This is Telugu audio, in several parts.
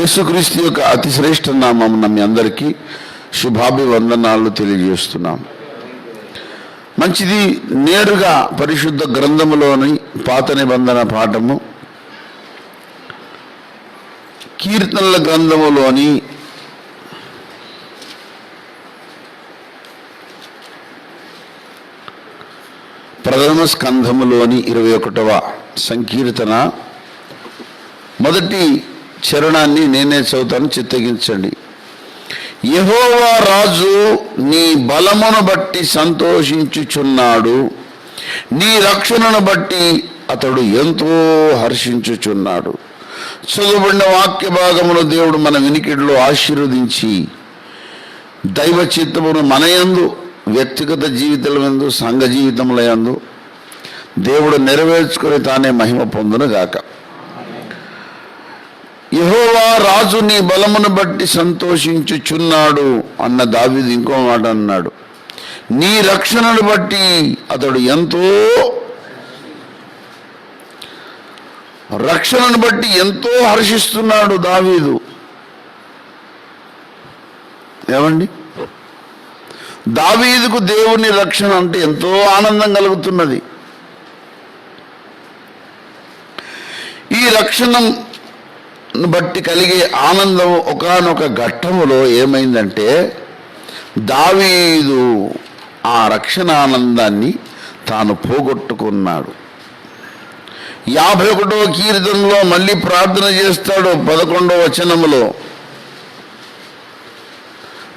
యేసుక్రీస్తు యొక్క అతి శ్రేష్ఠ నామమున మీ అందరికీ శుభాభివందనాలు తెలియజేస్తున్నాం. మంచిది. నేరుగా పరిశుద్ధ గ్రంథములోని పాత నిబంధన పాఠము కీర్తనల గ్రంథములోని 1వ స్కంధములోని 21వ సంకీర్తన మొదటి చరణాన్ని నేనే చదువుతాను, చిత్తగించండి. యెహోవా రాజు నీ బలమును బట్టి సంతోషించుచున్నాడు, నీ రక్షణను బట్టి అతడు ఎంతో హర్షించుచున్నాడు. చదువుబడిన వాక్య భాగమును దేవుడు మన వినికిడిలో ఆశీర్వదించి దైవ చిత్తమును మన యందు, వ్యక్తిగత జీవితములందు, సంఘ జీవితములందు దేవుడు నెరవేర్చుకొని తానే మహిమ పొందును గాక. యెహోవా రాజు నీ బలమును బట్టి సంతోషించుచున్నాడు అన్న దావీదు ఇంకో మాట అన్నాడు, నీ రక్షణను బట్టి అతడు రక్షణను బట్టి ఎంతో హర్షిస్తున్నాడు దావీదు. ఏమండి, దావీదుకు దేవుని రక్షణ అంటే ఎంతో ఆనందం కలుగుతున్నది. ఈ రక్షణను బట్టి కలిగే ఆనందం ఒకానొక ఘట్టములో ఏమైందంటే దావీదు ఆ రక్షణ ఆనందాన్ని తాను పోగొట్టుకున్నాడు. 51వ కీర్తనలో మళ్ళీ ప్రార్థన చేస్తాడు. 11వ వచనములో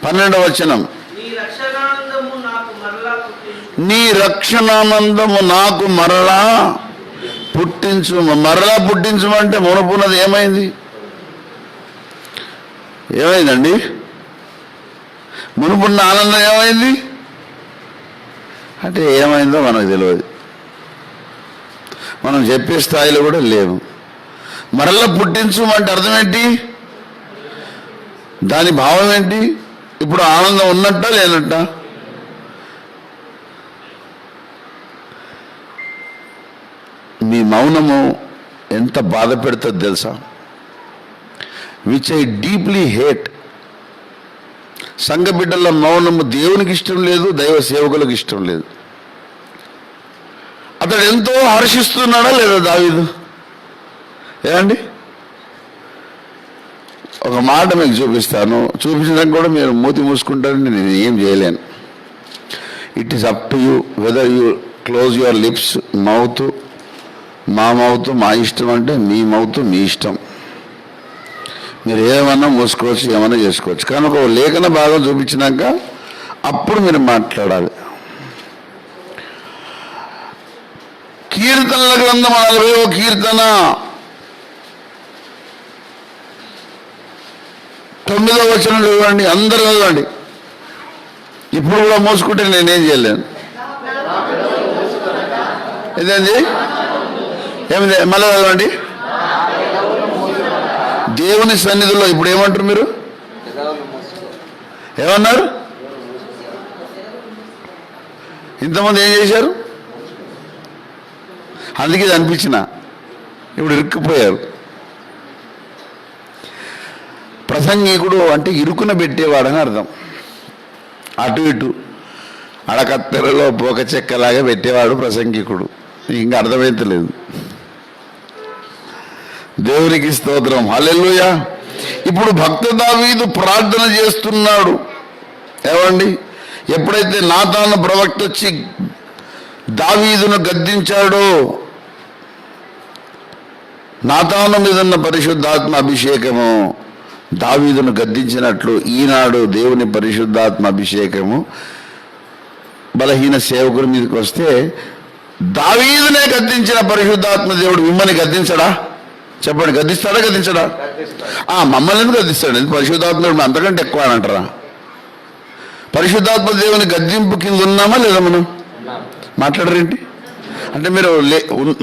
12వ వచనం, నీ రక్షణానందము నాకు మరలా పుట్టించు. మరలా పుట్టించమంటే మునుపున్నది ఏమైందండి? మునుపున్న ఆనందం ఏమైంది అంటే ఏమైందో మనకు తెలియదు, మనం చెప్పే స్థాయిలో కూడా లేవు. మరలా పుట్టించమంటే అర్థం ఏంటి? దాని భావం ఏంటి? ఇప్పుడు ఆనందం ఉన్నట్ట లేనట్ట? మీ మౌనము ఎంత బాధ పెడుతుందో తెలుసా? Which I deeply hate. సంఘ బిడ్డల మౌనము దేవునికి ఇష్టం లేదు, దైవ సేవకులకు ఇష్టం లేదు. అతడు ఎంతో హర్షిస్తున్నాడా లేదా దావీదు? ఏమండి, ఒక మాట మీకు చూపిస్తాను, చూపించడానికి కూడా మీరు మూతి మూసుకుంటారని నేను ఏం చేయలేను. It is up to you whether you close your lips. Mouth మా మౌత్ మా ఇష్టం అంటే మీ మౌత్ మీ ఇష్టం, మీరు ఏమన్నా మూసుకోవచ్చు, ఏమన్నా చేసుకోవచ్చు. కానీ ఒక లేఖన భాగం చూపించినాక అప్పుడు మీరు మాట్లాడాలి. కీర్తనల గ్రంథం 40వ కీర్తన 9వ వచనం ఇవ్వండి, అందరూ చదవండి. ఇప్పుడు కూడా మోసుకుంటే నేనేం చేయలేను. ఇదేంటి? ఏమిది? మళ్ళీ చదవండి. దేవుని సన్నిధిలో ఇప్పుడు ఏమంటారు మీరు? ఏమన్నారు? ఇంతమంది ఏం చేశారు? అందుకే ఇది అనిపించిన ఇప్పుడు ఇరుక్కుపోయారు. ప్రసంగికుడు అంటే ఇరుకున పెట్టేవాడని అర్థం. అటు ఇటు అడకత్తెరలో పోక చెక్కలాగా పెట్టేవాడు ప్రసంగికుడు. ఇంకా అర్థమైతలేదు. దేవునికి స్తోత్రం, హల్లెలూయా. ఇప్పుడు భక్త దావీదు ప్రార్థన చేస్తున్నాడు. ఏమండి, ఎప్పుడైతే నాతాను ప్రవక్త వచ్చి దావీదును గద్దించాడో, నాతాను మీద ఉన్న పరిశుద్ధాత్మ అభిషేకము దావీదును గద్దించినట్లు ఈనాడు దేవుని పరిశుద్ధాత్మ అభిషేకము బలహీన సేవకుల మీదకి వస్తే దావీదునే గద్దించిన పరిశుద్ధాత్మ దేవుడు మిమ్మల్ని గద్దించడా? చెప్పండి, గద్దిస్తాడా గద్దించడా? మమ్మల్ని ఎందుకు గద్దిస్తాడు? పరిశుద్ధాత్మ అంతకంటే ఎక్కువ అని అంటారా? పరిశుద్ధాత్మ దేవుని గద్దింపు కింద ఉన్నామా లేదా? మనం మాట్లాడరేంటి అంటే మీరు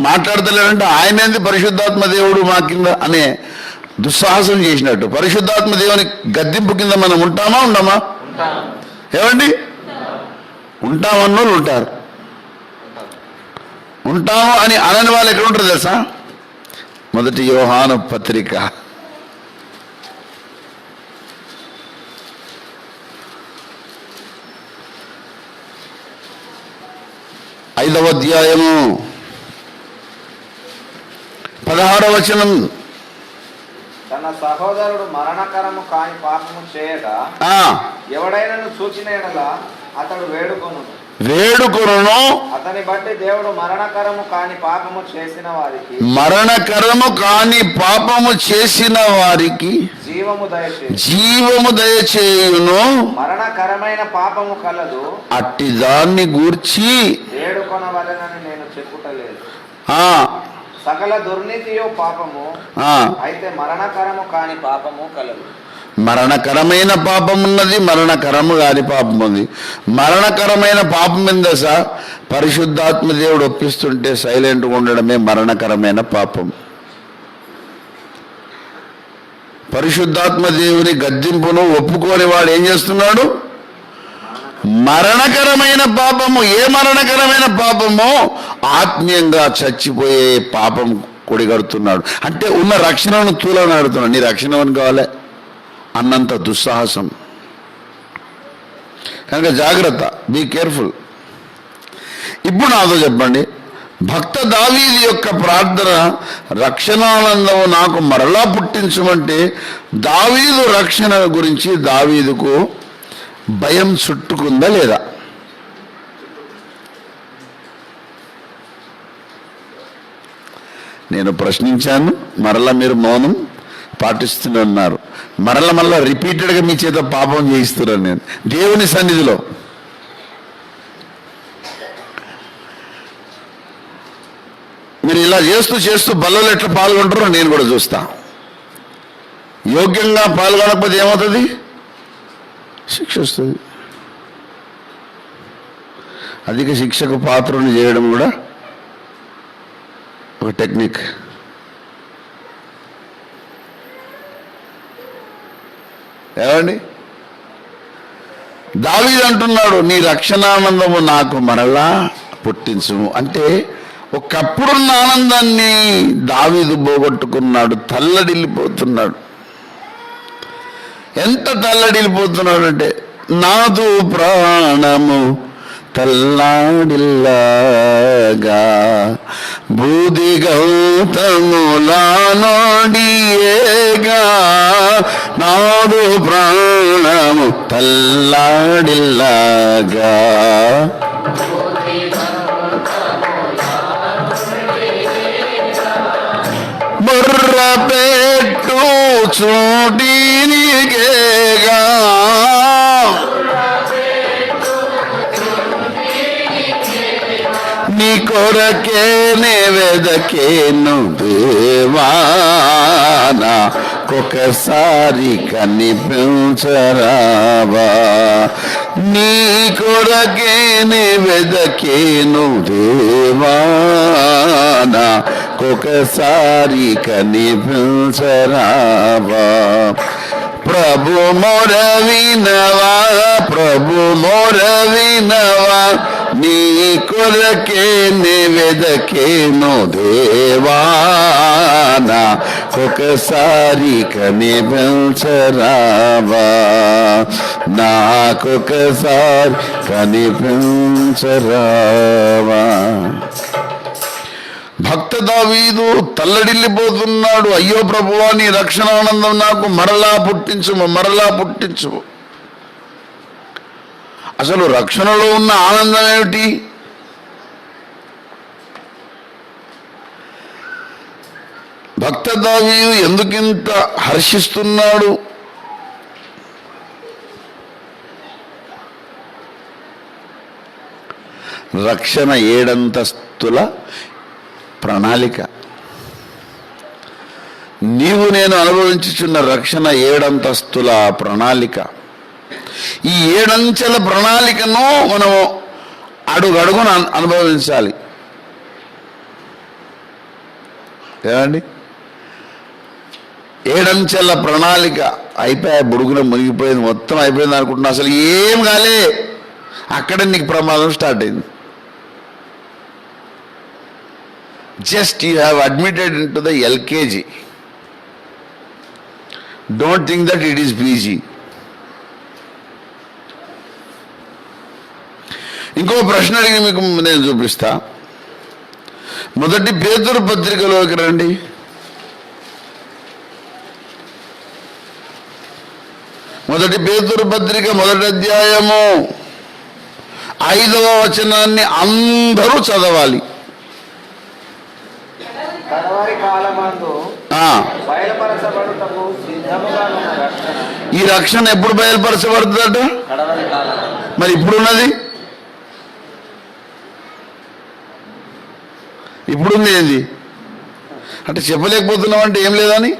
మాట్లాడతలేరంటే ఆయన ఏంది పరిశుద్ధాత్మ దేవుడు మా కింద అనే దుస్సాహసం చేసినట్టు. పరిశుద్ధాత్మ దేవుని గద్దింపు కింద మనం ఉంటామా ఉండమా? ఏమండి, ఉంటామన్నోళ్ళు ఉంటారు. ఉంటాము అని అనని వాళ్ళు ఎక్కడ ఉంటారు తెలుసా? మొదటి యోహాను పత్రిక 5వ అధ్యాయము 16వ వచనం. తన సహోదరుడు మరణకరము కాని పాపము చేయగా ఎవడైనను చూచిన ఎడల అతడు వేడుకొను. అతని బట్టి దేవుడు మరణకరము కాని పాపము చేసిన వారికి జీవము దయచేయును. మరణకరమైన పాపము కలదు, అట్టి దాన్ని గూర్చి వేడుకొనవలెనని నేను చెప్పుటలేదు. సకల దుర్నీతియో పాపము, అయితే మరణకరము కాని పాపము కలదు. మరణకరమైన పాపం ఉన్నది, మరణకరము కాని పాపం ఉంది. మరణకరమైన పాపం ఏందో సార్, పరిశుద్ధాత్మ దేవుడు ఒప్పిస్తుంటే సైలెంట్గా ఉండడమే మరణకరమైన పాపం. పరిశుద్ధాత్మ దేవుని గద్దింపును ఒప్పుకోని వాడు ఏం చేస్తున్నాడు? మరణకరమైన పాపము. ఏ మరణకరమైన పాపమో? ఆత్మీయంగా చచ్చిపోయే పాపం కొడిగడుతున్నాడు. అంటే ఉన్న రక్షణను తూలనాడుతున్నాడు. నీ రక్షణ అని కావాలి అన్నంత దుస్సాహసం. కనుక జాగ్రత్త, బీ కేర్ఫుల్. ఇప్పుడు నాతో చెప్పండి, భక్త దావీదు యొక్క ప్రార్థన, రక్షణానందము నాకు మరలా పుట్టించమంటే దావీదు రక్షణ గురించి దావీదుకు భయం చుట్టుకుందా లేదా? నేను ప్రశ్నించాను, మరలా మీరు మౌనం పాటిస్తూనే ఉన్నారు. మరలా రిపీటెడ్గా మీ చేత పాపం చేయిస్తున్నాను నేను దేవుని సన్నిధిలో. మీరు ఇలా చేస్తూ బలలో ఎట్లా పాల్గొంటారో నేను కూడా చూస్తా. యోగ్యంగా పాల్గొనకపోతే ఏమవుతుంది? శిక్ష వస్తుంది. అధిక శిక్షకు పాత్రను చేయడం కూడా ఒక టెక్నిక్. ఏమండి, దావీదు అంటున్నాడు, నీ రక్షణానందము నాకు మరలా పుట్టించుము అంటే ఒకప్పుడున్న ఆనందాన్ని దావీదు పోగొట్టుకున్నాడు. తల్లడిల్లిపోతున్నాడు. ఎంత తల్లడిల్లిపోతున్నాడు అంటే, నాదు ప్రాణము తల్లాడిల్లాగా బూది గౌతములా నోడియేగా, నాదు ప్రాణము తల్లాడిల్లాగా బుర్ర పెట్టు చూడీనికేగా, నీ కొరకే నే వెదకేను దేవానా, ఒకసారి కనిపించరావా. నీ కొరకే నే వెదకేను దేవానా, ఒకసారి కనిపించరావా. ప్రభు మొర వినవా, ప్రభు మొర వినవా, నీ కొరకే నే వెదకేను దేవానా, ఒకసారి కనిపించరావా, నాకొకసారి కనిపించరావా. భక్త దావీదు తల్లడిల్లిపోతున్నాడు. అయ్యో ప్రభువా, నీ రక్షణానందం నాకు మరలా పుట్టించుము. అసలు రక్షణలో ఉన్న ఆనందం ఏమిటి? భక్త దావీదు ఎందుకింత హర్షిస్తున్నాడు? రక్షణ 7 అంతస్తుల ప్రణాళిక. నీవు నేను అనుభవించుచున్న రక్షణ 7 అంతస్తుల ప్రణాళిక. ఈ 7 అంచెల ప్రణాళికను మనము అడుగడుగున అనుభవించాలి. ఏమండి, 7 అంచెల ప్రణాళిక అయిపోయా, బుడుగున మునిగిపోయింది, మొత్తం అయిపోయింది అనుకుంటున్నా. అసలు ఏం కాలే, అక్కడ నీకు ప్రమాదం స్టార్ట్ అయింది. Just you have admitted into the LKG. Don't think that it is PG. ఇంకో ప్రశ్న అడిగి మీకు నేను చూపిస్తా. మొదటి పేతురు పత్రికలోకి రండి. మొదటి పేతురు పత్రిక 1వ అధ్యాయము 5వ వచనాన్ని అందరూ చదవాలి. కడవరి కాలమందు బయలుపరచబడుటకు సిద్ధముగా ఉన్న రక్షణ. ఈ రక్షణ ఎప్పుడు బయలుపరచబడుతుందట? కడవరి కాలం. మరి ఇప్పుడున్నది? ఇప్పుడుంది ఏంది అంటే చెప్పలేకపోతున్నావు అంటే ఏం లేదని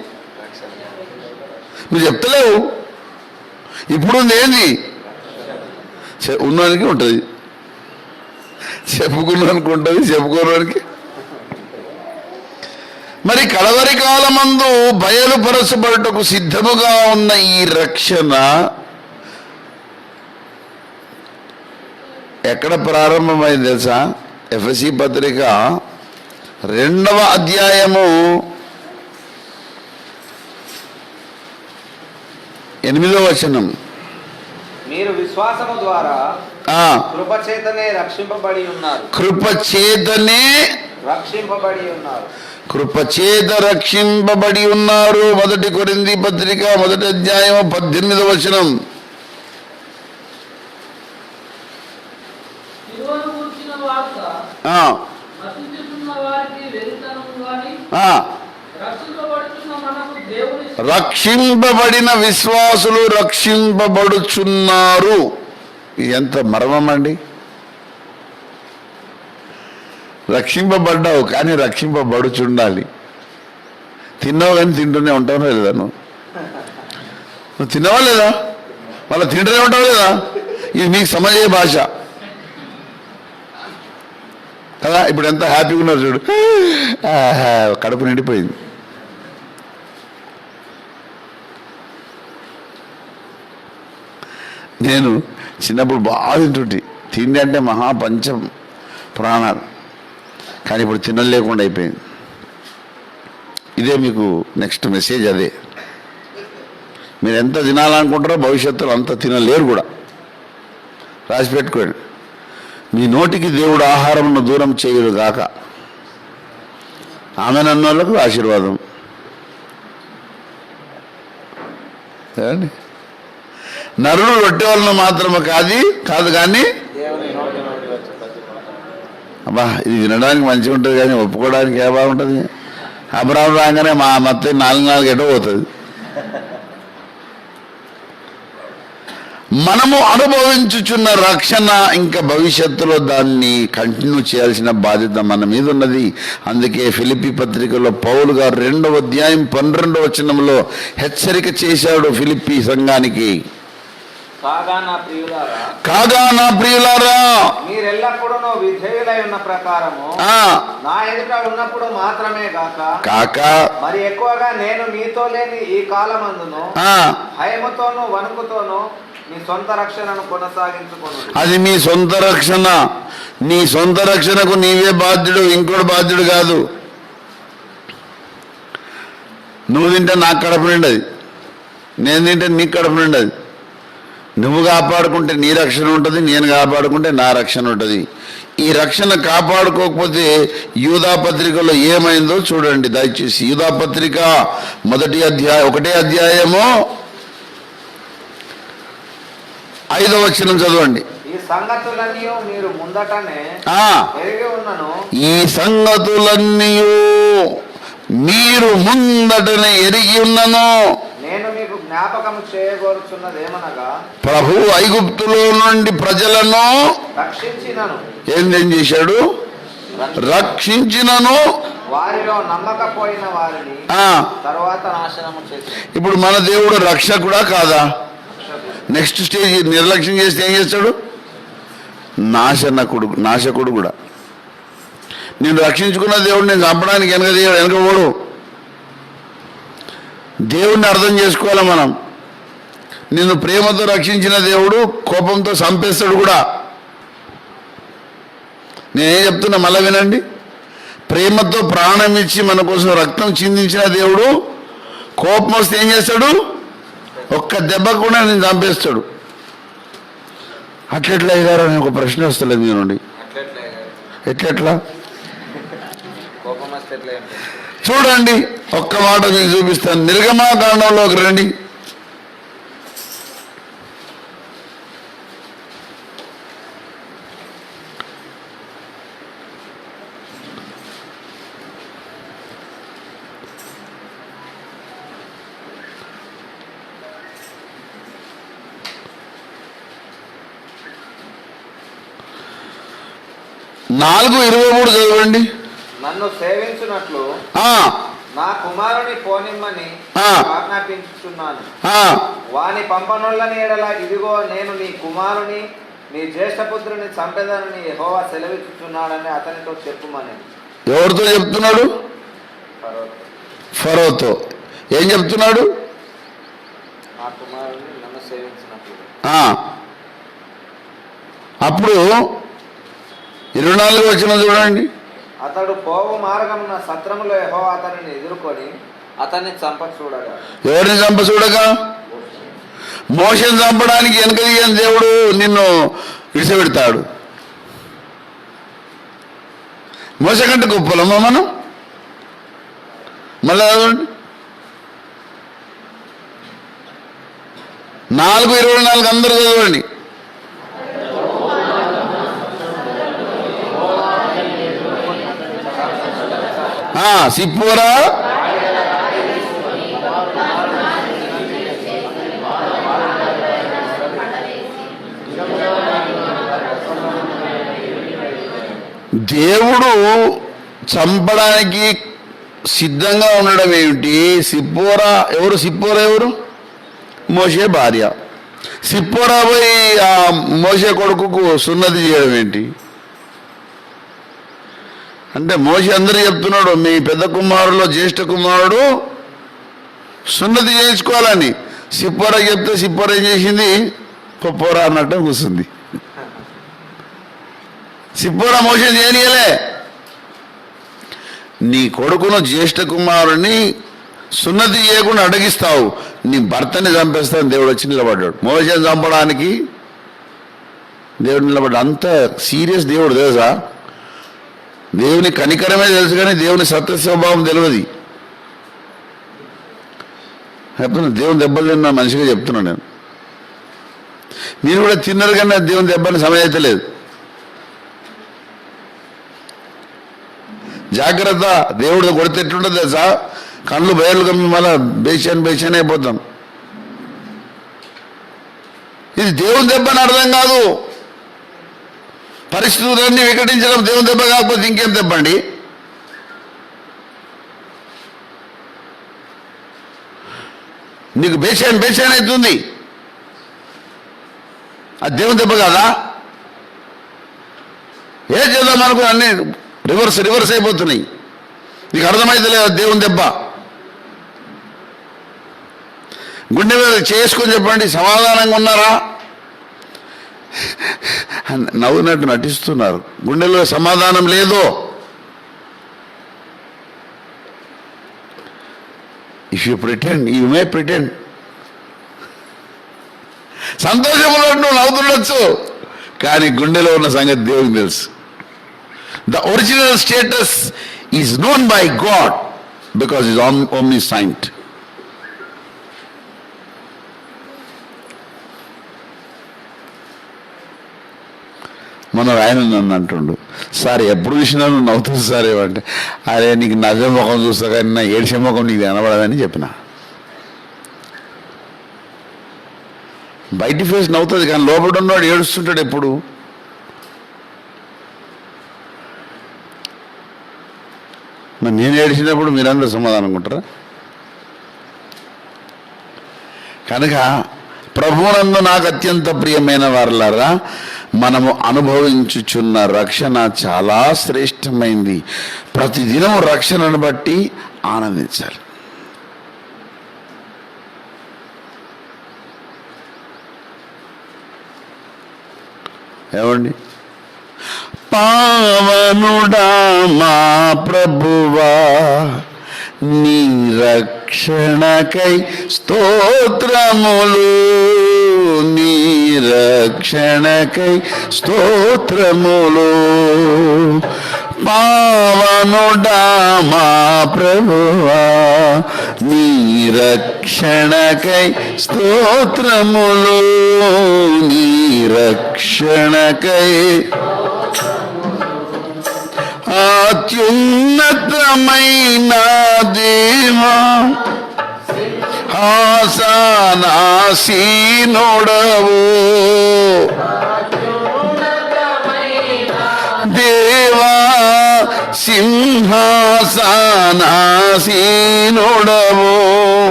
నువ్వు చెప్తలేవు. ఇప్పుడుంది ఏంది? ఉన్నవానికి ఉంటుంది, చెప్పుకున్నానికి ఉంటుంది, చెప్పుకోవడానికి. మరి కడవరి కాలమందు బయలుపరచబడుటకు సిద్ధముగా ఉన్న ఈ రక్షణ ఎక్కడ ప్రారంభమైంది తెలుసా? ఎఫెసీ పత్రిక 2వ అధ్యాయము 8వ వచనం. మీరు విశ్వాసము ద్వారా కృపచేతనే రక్షింపబడి ఉన్నారు. కృపచేతనే రక్షింపబడి ఉన్నారు. కృపచేత రక్షింపబడి ఉన్నారు. 1 కొరింథీ పత్రిక 1వ అధ్యాయం 18వ వచనం. రక్షింపబడిన విశ్వాసులు రక్షింపబడుచున్నారు. ఎంత మర్మం అండి! రక్షింపబడ్డావు కానీ రక్షింపబడుచుండాలి. తిన్నావు కానీ తింటూనే ఉంటావు లేదా? నువ్వు తిన్నావా లేదా? మళ్ళీ తింటూనే ఉంటావు లేదా? ఇది మీకు సమజే భాష కదా. ఇప్పుడు ఎంత హ్యాపీగా ఉన్నారు చూడు, కడుపు నిండిపోయింది. నేను చిన్నప్పుడు బాగా తింటుంటే, తిండి అంటే మహాపంచం ప్రాణాలు, కానీ ఇప్పుడు తినలేకుండా అయిపోయింది. ఇదే మీకు నెక్స్ట్ మెసేజ్. అదే మీరు ఎంత తినాలనుకుంటారో భవిష్యత్తులో అంత తినలేరు కూడా. రాసి పెట్టుకోండి. మీ నోటికి దేవుడు ఆహారమును దూరం చేయడు గాక. ఆమె నన్నోళ్ళకు ఆశీర్వాదం. నరుడు రొట్టె వలన మాత్రమే కాదు కానీ అబ్బా ఇది వినడానికి మంచిగా ఉంటుంది కానీ ఒప్పుకోవడానికి ఏ బాగుంటుంది. అబ్రాహం రాగానే మా మత్త 4 ఎటో పోతుంది. మనము అనుభవించుచున్న రక్షణ ఇంకా భవిష్యత్తులో దాన్ని కంటిన్యూ చేయాల్సిన బాధ్యత మన మీద ఉన్నది. అందుకే ఫిలిప్పీ పత్రికలో పౌలు గారు 2వ అధ్యాయం 12వ వచనంలో హెచ్చరిక చేశాడు ఫిలిప్పీ సంఘానికి. కాగా నా ప్రియులారా, మీరెల్లప్పుడూ విధేయులై ఉన్న ప్రకారము నా ఎదుట ఉన్నప్పుడు మాత్రమే కాక మరి ఎక్కువగా నేను మీతో లేని ఈ కాలమందును భయముతోను వణుకుతోను మీ సొంత రక్షణను కొనసాగించుకోను. అది మీ సొంత రక్షణ. నీ సొంత రక్షణకు నీవే బాధ్యుడు, ఇంకోటి బాధ్యుడు కాదు. నువ్వు తింటే నాకు కడుపు నిండది, నేను తింటే నీకు కడుపు నిండది. నువ్వు కాపాడుకుంటే నీ రక్షణ ఉంటుంది, నేను కాపాడుకుంటే నా రక్షణ ఉంటుంది. ఈ రక్షణ కాపాడుకోకపోతే యూదా పత్రికలో ఏమైందో చూడండి దయచేసి. యూదా పత్రిక 1వ అధ్యాయము 5వ వచనం చదవండి. ఈ సంగతులన్నీ మీరు ముందటనే ఎరిగి ఉన్నను. ఈ సంగతులన్నీ మీరు ముందటనే ఎరిగి ఉన్నను. నేను మీకు జ్ఞాపకం చేయగోరుచున్నదేమనగా, ప్రభు ఐగుప్తులో నుండి ప్రజలను రక్షించినను. ఏం చేశాడు? రక్షించినను. వారిలో నమ్మకపోయిన వారిని తర్వాత నాశనము చేశాడు. ఇప్పుడు మన దేవుడు రక్షకుడా కాదా? నెక్స్ట్ స్టేజ్ నిర్లక్ష్యం చేస్తే ఏం చేస్తాడు? నాశకుడు కూడా. నేను రక్షించుకున్న దేవుడు నేను చంపడానికి వెనకపోడు. దేవుడిని అర్థం చేసుకోవాలి మనం. నిన్ను ప్రేమతో రక్షించిన దేవుడు కోపంతో చంపేస్తాడు కూడా. నేనేం చెప్తున్నా మళ్ళా వినండి. ప్రేమతో ప్రాణం ఇచ్చి మన కోసం రక్తం చిందించిన దేవుడు కోపం వస్తే ఏం చేస్తాడు? ఒక్క దెబ్బ కూడా నేను చంపేస్తాడు. అట్లెట్లా అయ్యారు అని ఒక ప్రశ్న వస్తలేదు మీ నుండి. అట్లెట్లే ఎట్లెట్లా కోపం వస్తే ఎట్లా ఏంటి? చూడండి, ఒక్క మాట మీకు చూపిస్తాను. నిర్గమాకాండంలోకి రండి. నాలుగు 23 చదవండి. నన్ను సేవించున్నట్లు ఆ, నా కుమారుని పోనిమ్మని ఆ. ఆజ్ఞాపించుచున్నాను. ఆ, వాని పంపనొల్లని ఎడల ఇదిగో నేను నీ కుమారుని నీ జ్యేష్ఠపుత్రుని చంపెదనని యెహోవా సెలవిచ్చుచున్నాడని అతనితో చెప్పుమని. ఎవరితో చెప్తున్నాడు? ఫరోతో. ఏం చెప్తున్నాడు? నా కుమారుని నన్ను సేవించినట్లు. ఆ, అప్పుడు 24 వచ్చిన చూడండి. అతడు పోవు మార్గమున సత్రములో యెహోవా అతనిని ఎదుర్కొని అతన్ని చంప చూడగా. ఎవరిని చంప చూడగా? మోషేని చంపడానికి వెనక తీయని దేవుడు నిన్ను విడిచిపెడతాడు. మోస కంటే గొప్పలమ్మా మనం? మళ్ళీ చదవండి. 4:24 అందరూ చదవండి. సిప్పోరా దేవుడు చంపడానికి సిద్ధంగా ఉండడం ఏమిటి? సిప్పోరా ఎవరు? సిప్పోరా ఎవరు? మోషే భార్య. సిప్పోరా పోయి ఆ మోషే కొడుకుకు సున్నతి చేయడం ఏంటి? అంటే మోషే అందరూ చెప్తున్నాడు, మీ పెద్ద కుమారులో జ్యేష్ఠ కుమారుడు సున్నతి చేయించుకోవాలని. సిప్పోరా చెప్తే సిప్పోరా ఏం చేసింది? పొప్పోరా అన్నట్టు కూర్చుంది. సిప్పోరా మోషే చేయనియలే. నీ కొడుకును జ్యేష్ఠ కుమారుని సున్నతి చేయకుండా అడగిస్తావు, నీ భర్తని చంపేస్తాను దేవుడు వచ్చి నిలబడ్డాడు. మోషేని చంపడానికి దేవుడు నిలబడ్డాడు. అంత సీరియస్ దేవుడు తెలుసా? దేవుని కనికరమే తెలుసు కానీ దేవుని సత్య స్వభావం తెలియదు. చెప్తున్నా, దేవుని దెబ్బలు తిన్న మనిషిగా చెప్తున్నాను నేను. మీరు కూడా తిన్నారు కానీ దేవుని దెబ్బని సమయం అయితే లేదు. జాగ్రత్త. దేవుడు కొడితే ఎట్లుంటుంది తెలుసా? కళ్ళు బయలు కమ్మి మళ్ళా బేచాన్ అయిపోతాం. ఇది దేవుని దెబ్బని అర్థం కాదు. పరిస్థితులన్నీ వికటించడం దేవుని దెబ్బ కాకపోతే ఇంకేం దెబ్బండి? నీకు బేచాన్ అవుతుంది, అది దేవుని దెబ్బ కాదా? ఏం చేద్దాం అనుకో అన్నీ రివర్స్ అయిపోతున్నాయి. నీకు అర్థమైతే లేదు దేవుని దెబ్బ. గుండె మీద చేసుకొని చెప్పండి, సమాధానంగా ఉన్నారా? నవ్వునట్టు నటిస్తున్నారు. గుండెలో సమాధానం లేదు. If you pretend, you may pretend. సంతోషంలో నువ్వు నవ్వుతుండొచ్చు, కానీ గుండెలో ఉన్న సంగతి దేవునికి తెలుసు. The original status is known by God because he is omniscient. మన ఆయన నన్ను అంటుండు, సార్ ఎప్పుడు చూసినా నువ్వు నవ్వుతుంది సార్ ఏమంటే, అరే నీకు నవ్వే ముఖం చూస్తా కానీ నా ఏడ్చే ముఖం నీకు కనబడదని చెప్పిన. బయటి ఫేస్ నవ్వుతుంది కానీ లోపల ఉన్నవాడు ఏడుస్తుంటాడు ఎప్పుడు. మరి నేను ఏడిచినప్పుడు మీరందరూ సమాధానం అనుకుంటారా? కనుక ప్రభువునందు నాకు అత్యంత ప్రియమైన వారలారా, మనము అనుభవించుచున్న రక్షణ చాలా శ్రేష్టమైంది. ప్రతిదినం రక్షణను బట్టి ఆనందించాలి. ఏమండి? పావనుడా మా ప్రభువా, నీ రక్షణకై స్తోత్రములు. నీ రక్షణకై స్తోత్రములు. పావనుడా మా ప్రభువా నీ రక్షణకై స్తోత్రములు. నీ రక్షణకై అత్యున్నతమైన దేవా ఆసనాసీనుడవు దేవా సింహాసనాసీనుడవు.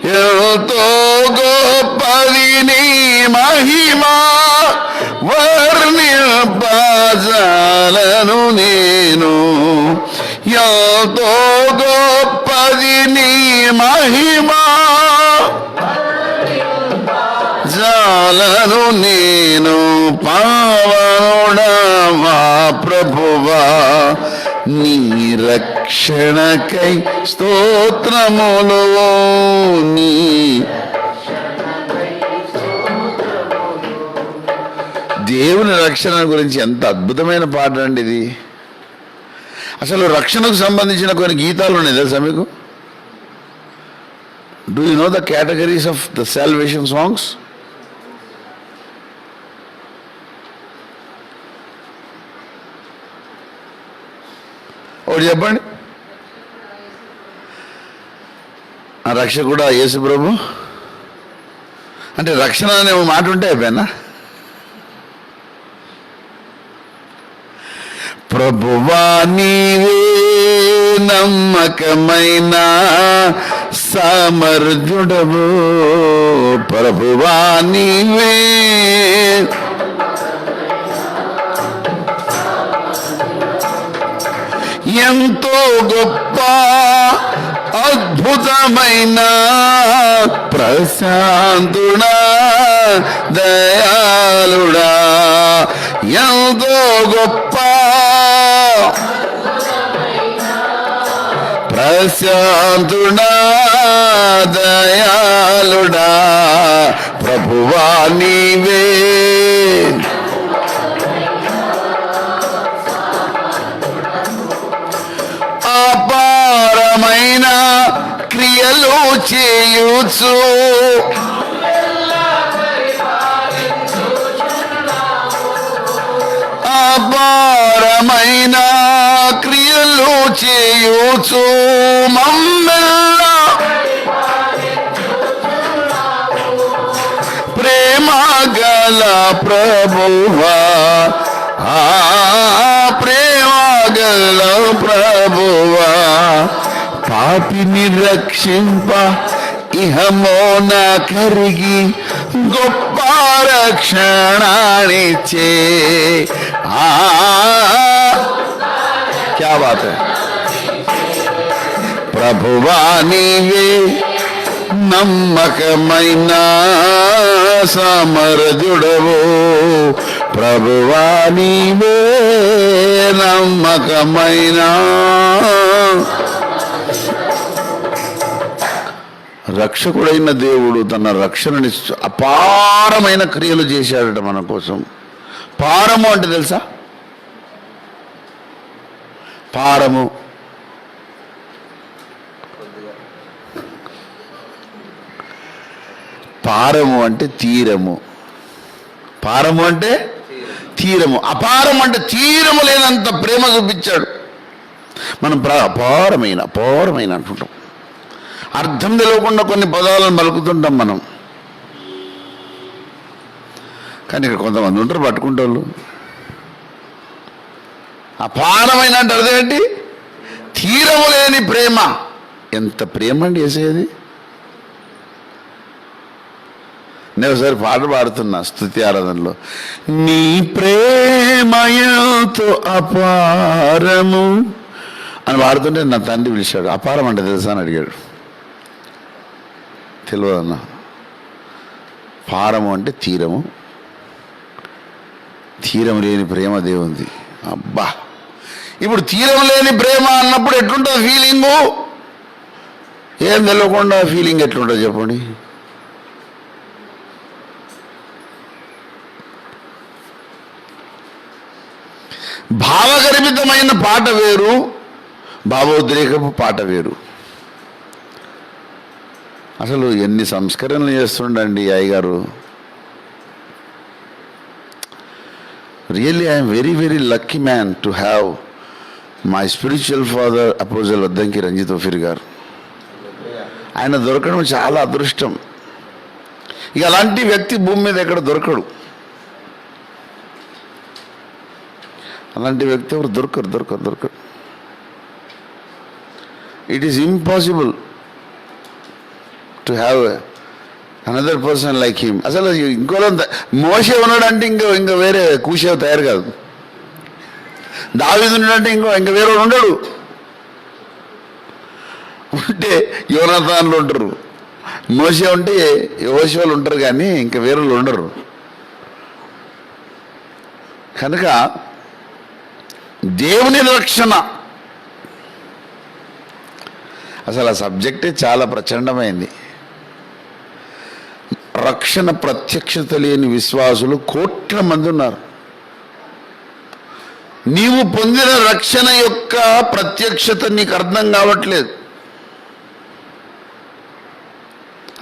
ఎంతో గొప్పది నీ మహిమా వర్ణింపజాలను నేను. ఎంతో గొప్పది నీ మహిమా జాలను నేను. పావనుడా మా ప్రభువా నీ రక్షణకై స్తోత్రములు. నీ దేవుని రక్షణ గురించి ఎంత అద్భుతమైన పాట అండి ఇది. అసలు రక్షణకు సంబంధించిన కొన్ని గీతాలు ఉన్నాయి తెలుసా మీకు? Do you know the categories of the salvation songs? ఒకటి చెప్పండి. ఆ రక్షకుడా యేసు ప్రభు అంటే రక్షణ అనే మాట ఉంటే అయిపోయినా. ప్రభువా నీవే నమ్మకమైన సమర్థుడవు. ప్రభువా నీవే ఎంతో గొప్ప అద్భుతమైన ప్రశాంతుడా దయాళుడా. ఎంతో గొప్ప ప్రశాంతుడా దయాళుడా. ప్రభువా నీవే అపారమైన క్రియలు చేయుచు అపారమైన క్రియలు చేయుచు మమ్మెల్లా ప్రేమ గల ప్రభువా. ప్రేమ గల ప్రభువా పాపిని రక్షింప ఇహమోన కరిగి గొప్ప రక్షణానిచ్చే. క్యా బాత్ హై. ప్రభువా నీవే నమ్మకమైన సమర్థుడవు. ప్రభువా నీవే నమ్మకమైన. రక్షకుడైన దేవుడు తన రక్షణని అపారమైన క్రియలు చేశాడట మన కోసం. పారము అంటే తెలుసా? పారము పారము అంటే తీరము. పారము అంటే తీరము. అపారం అంటే తీరము లేనంత ప్రేమ చూపించాడు. మనం అపారమైన అపారమైన అంటుంటాం. అర్థం తెలియకుండా కొన్ని పదాలను పలుకుతుంటాం మనం. కానీ ఇక్కడ కొంతమంది ఉంటారు పట్టుకుంటోళ్ళు. అపారమైన అంటే అర్థం ఏంటి? తీరము లేని ప్రేమ. ఎంత ప్రేమ అండి వేసేది. నేను ఒకసారి పాట పాడుతున్నా స్తుతి ఆరాధనలో. నీ ప్రేమయంతో అపారము అని పాడుతుంటే నా తండ్రి పిలిచాడు. అపారం అంటే తెలుసా అని అడిగాడు. తెలియదన్నా. పారము అంటే తీరము. తీరం లేని ప్రేమ దేవుంది. అబ్బా, ఇప్పుడు తీరం లేని ప్రేమ అన్నప్పుడు ఎట్లుంటుంది ఫీలింగు? ఏం తెలియకుండా ఫీలింగ్ ఎట్లుంటుంది చెప్పండి. భావగర్భితమైన పాట వేరు, భావోద్రేకపు పాట వేరు. అసలు ఎన్ని సంస్కరణలు చేస్తుండండి అయ్యగారు. Really I'm very very lucky man to have my spiritual father apostle Vaddanki Ranjith Ophir గారు. ఆయన దొరకడం చాలా అదృష్టం. ఇక అలాంటి వ్యక్తి భూమి మీద ఎక్కడ దొరకడు. అలాంటి వ్యక్తి ఎవరు దొరకరు. It is impossible to have another person like him. అసలు ఇంకోలో మోషే ఉన్నాడంటే ఇంకా వేరే కూషే తయారు కాదు. దావీదు ఉన్నాడంటే ఇంకా వేరే ఉండడు. ఉంటే యోనాతాన్లు ఉంటారు, మోషే ఉంటే యోషువలు ఉంటారు, కానీ ఇంకా వేరే ఉండరు. కనుక దేవుని రక్షణ అసలు ఆ సబ్జెక్టే చాలా ప్రచండమైంది. రక్షణ ప్రత్యక్షత లేని విశ్వాసులు కోట్ల మంది ఉన్నారు. నీవు పొందిన రక్షణ యొక్క ప్రత్యక్షత నీకు అర్థం కావట్లేదు.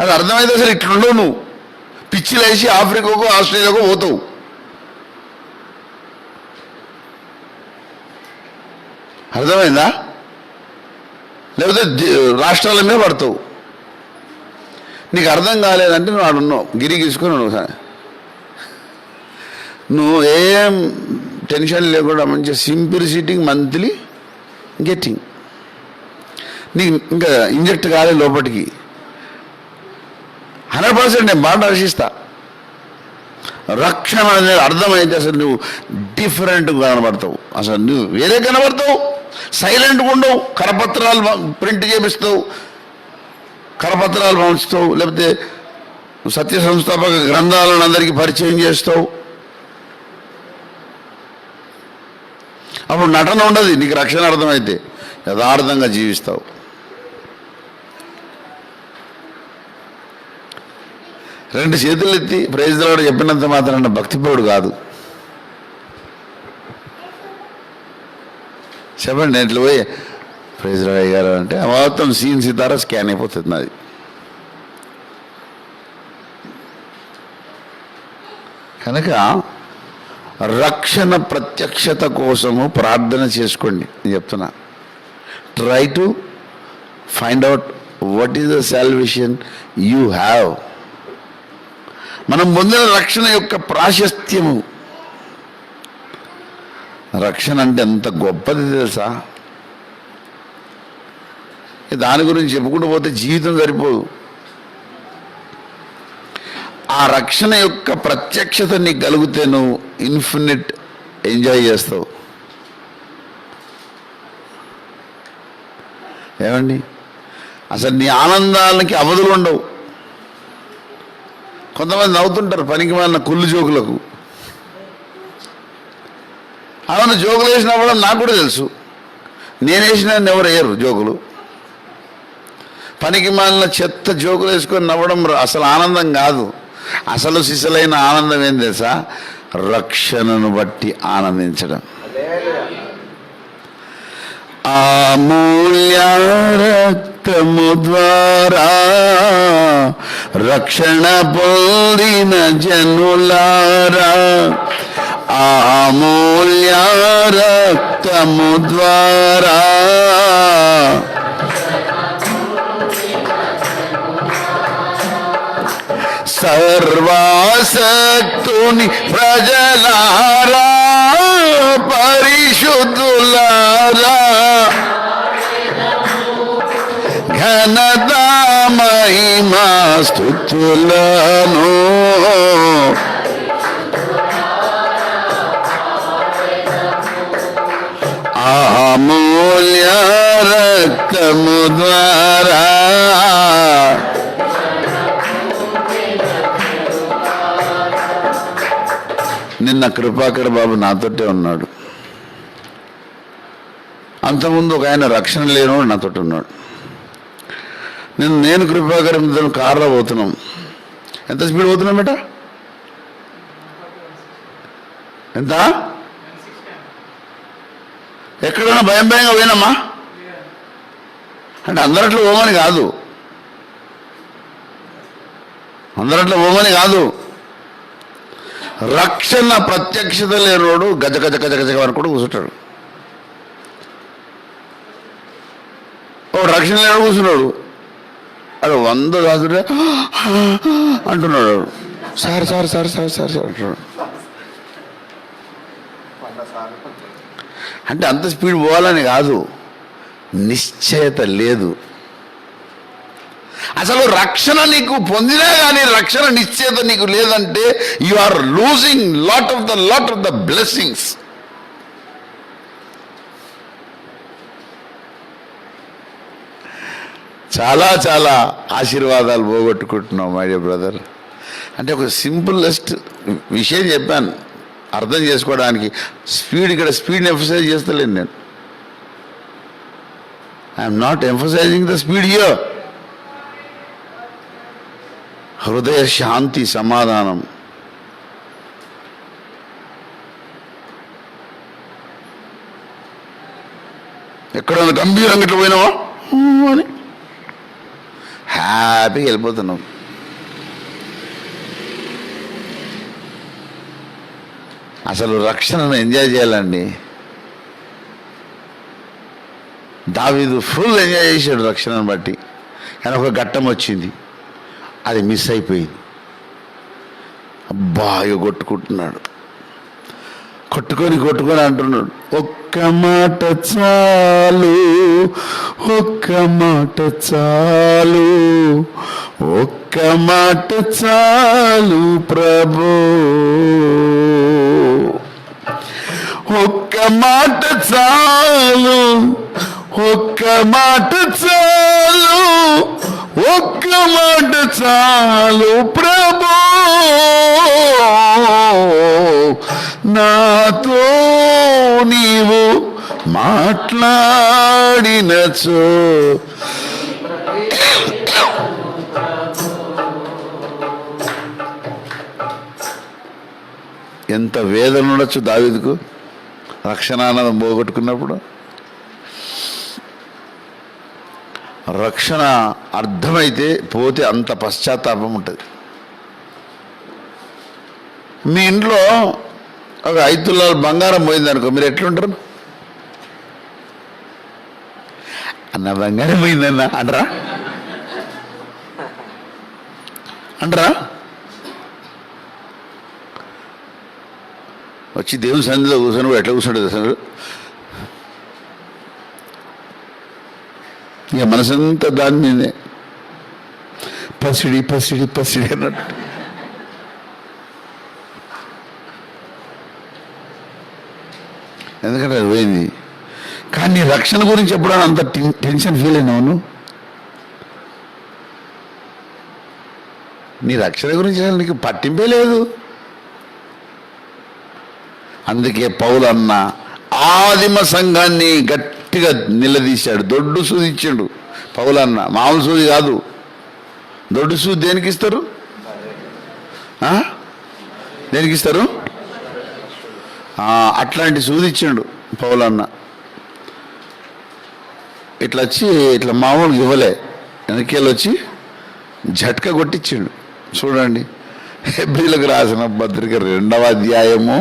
అది అర్థమైతే అసలు ఇట్లుండవు. నువ్వు పిచ్చిలేసి ఆఫ్రికాకు ఆస్ట్రేలియాకు పోతావు. అర్థమైందా? లేకపోతే రాష్ట్రాల మీద పడతావు. నీకు అర్థం కాలేదంటే నువ్వు ఆడున్నావు, గిరి గీసుకొని నువ్వు ఏం టెన్షన్ లేకుండా మంచిగా సింప్లిసిటీ మంత్లీ గెట్టింగ్. నీకు ఇంకా ఇంజెక్ట్ కాలే లోపలికి 100% నేను బాగా రక్షిస్తా. రక్షణ అనేది అర్థమైతే అసలు నువ్వు డిఫరెంట్గా కనబడతావు. అసలు నువ్వు వేరే కనబడతావు. సైలెంట్గా ఉండవు. కరపత్రాలు ప్రింట్ చేపిస్తావు, కరపత్రాలు పంచుతావు, లేకపోతే సత్య సంస్థాపక గ్రంథాలను అందరికీ పరిచయం చేస్తావు. అప్పుడు నటన ఉండదు. నీకు రక్షణ అర్థమైతే యథార్థంగా జీవిస్తావు. రెండు చేతులు ఎత్తి ప్రైజ్ ది లార్డ్ చెప్పినంత మాత్రాన భక్తిపరుడు కాదు. చెప్పండి, నేను ఇట్లా పోయి ప్రైజ్ ది లార్డ్ అయ్యారు అంటే మొత్తం సీన్ సితారా స్కాన్ అయిపోతుంది నాది. కనుక రక్షణ ప్రత్యక్షత కోసము ప్రార్థన చేసుకోండి. నేను చెప్తున్నా, try to find out what is the salvation you have. మనం పొందిన రక్షణ యొక్క ప్రాశస్త్యము. రక్షణ అంటే ఎంత గొప్పది తెలుసా? దాని గురించి చెప్పుకుంటూ పోతే జీవితం సరిపోదు. ఆ రక్షణ యొక్క ప్రత్యక్షత నీకు కలిగితే నువ్వు ఇన్ఫినిట్ ఎంజాయ్ చేస్తావు. ఏమండి, అసలు నీ ఆనందాలకి అవధులు ఉండవు. కొంతమంది నవ్వుతుంటారు పనికి మాలిన కుళ్ళు జోకులకు. అవును, జోకులు వేసినప్పుడు నాకు కూడా తెలుసు. నేను వేసిన ఎవరు వేయరు జోకులు. పనికి మాలిన చెత్త జోకులు వేసుకొని నవ్వడం అసలు ఆనందం కాదు. అసలు సిసలైన ఆనందం ఏం తెలుసా? రక్షణను బట్టి ఆనందించడం. అమూల్య రక్తము ద్వారా రక్షణ పొందిన జనులారా, అమూల్య రక్తము ద్వారా సర్వశక్తుని ప్రజలారా, పరిశుద్ధులారా, ఘనత మహిమా స్తుతులను అమూల్య రక్తము ద్వారా. నిన్న కృపాకర్ బాబు నాతోటే ఉన్నాడు. అంతకుముందు ఒక ఆయన రక్షణ లేనివాడు నాతోటి ఉన్నాడు. నేను కృపాకర్ కారులో పోతున్నాం. ఎంత స్పీడ్ పోతున్నాం బేట? ఎంత? ఎక్కడైనా భయం భయంగా పోయినామా అంటే అందరట్లో పోమని కాదు, అందరట్లో పోమని కాదు. రక్షణ ప్రత్యక్షత లేనోడు గజ గజ గజ గజ అనుకుంటూ కూర్చుంటాడు. ఓ రక్షణ లేనోడు కూర్చున్నాడు, అడు 100 రాజుడే అంటున్నాడు, sir sir sir sir sir sir అంటున్నాడు. అంటే అంత స్పీడ్ పోవాలని కాదు, నిశ్చయత లేదు. అసలు రక్షణ నీకు పొందినా కానీ రక్షణ నిశ్చయత నీకు లేదంటే you are losing lot of the blessings. చాలా చాలా ఆశీర్వాదాలు పోగొట్టుకుంటున్నావు మై డియర్ బ్రదర్. అంటే ఒక సింపుల్లెస్ట్ విషయం చెప్పాను అర్థం చేసుకోవడానికి. ఇక్కడ స్పీడ్ని ఎంఫసైజ్ చేస్తలేను నేను. I'm not emphasising the speed here. హృదయ శాంతి, సమాధానం. ఎక్కడైనా గంభీరంగా ఇట్లా పోయినావా అని హ్యాపీగా వెళ్ళిపోతున్నాం. అసలు రక్షణను ఎంజాయ్ చేయాలండి. దావీదు ఫుల్ ఎంజాయ్ చేశాడు రక్షణను బట్టి. కానీ ఒక ఘట్టం వచ్చింది, అది మిస్ అయిపోయింది. అబ్బా ఇక కొట్టుకుంటున్నాడు, కొట్టుకొని అంటున్నాడు, ఒక్క మాట చాలు, ఒక్క మాట చాలు, ఒక్క మాట చాలు ప్రభు, ఒక్క మాట చాలు, ఒక్క మాట చాలు, ఒక్క మాట చాలు ప్రభు, నాతో నీవు మాట్లాడినచో. ఎంత వేదన ఉండొచ్చు దావీదుకు రక్షణానందం పోగొట్టుకున్నప్పుడు. రక్షణ అర్థమైతే పోతే అంత పశ్చాత్తాపం ఉంటుంది. మీ ఇంట్లో ఒక 5 తులాల బంగారం పోయిందనుకో, మీరు ఎట్లుంటారు? అన్న బంగారం పోయిందన్న అంటరా? వచ్చి దేవుని సన్నిధిలో కూర్చొని కూడా ఎట్లా కూర్చుంటుంది అసలు? ఇక మనసంతా దాని మీదే పసిడి పసిడి పసిడి అన్నట్టు. ఎందుకంటే అది పోయింది. కానీ రక్షణ గురించి ఎప్పుడైనా అంత టెన్షన్ ఫీల్ అయినావు నువ్వు? నీ రక్షణ గురించి అసలు నీకు పట్టింపే లేదు. అందుకే పౌలు అన్న ఆదిమ సంఘాన్ని గట్టిగా నిలదీశాడు, దొడ్డు సూది ఇచ్చాడు. పౌలు అన్న మామూలు సూది కాదు, దొడ్డు సూది దేనికి ఇస్తారు? దేనికి ఇస్తారు? అట్లాంటి సూది ఇచ్చాడు పౌలు అన్న. ఇట్లా వచ్చి ఇట్లా మామూలు ఇవ్వలే, వెనకేళ్ళు వచ్చి జట్కా కొట్టించాడు. చూడండి, హెబ్రీలకు రాసిన పత్రిక 2వ అధ్యాయము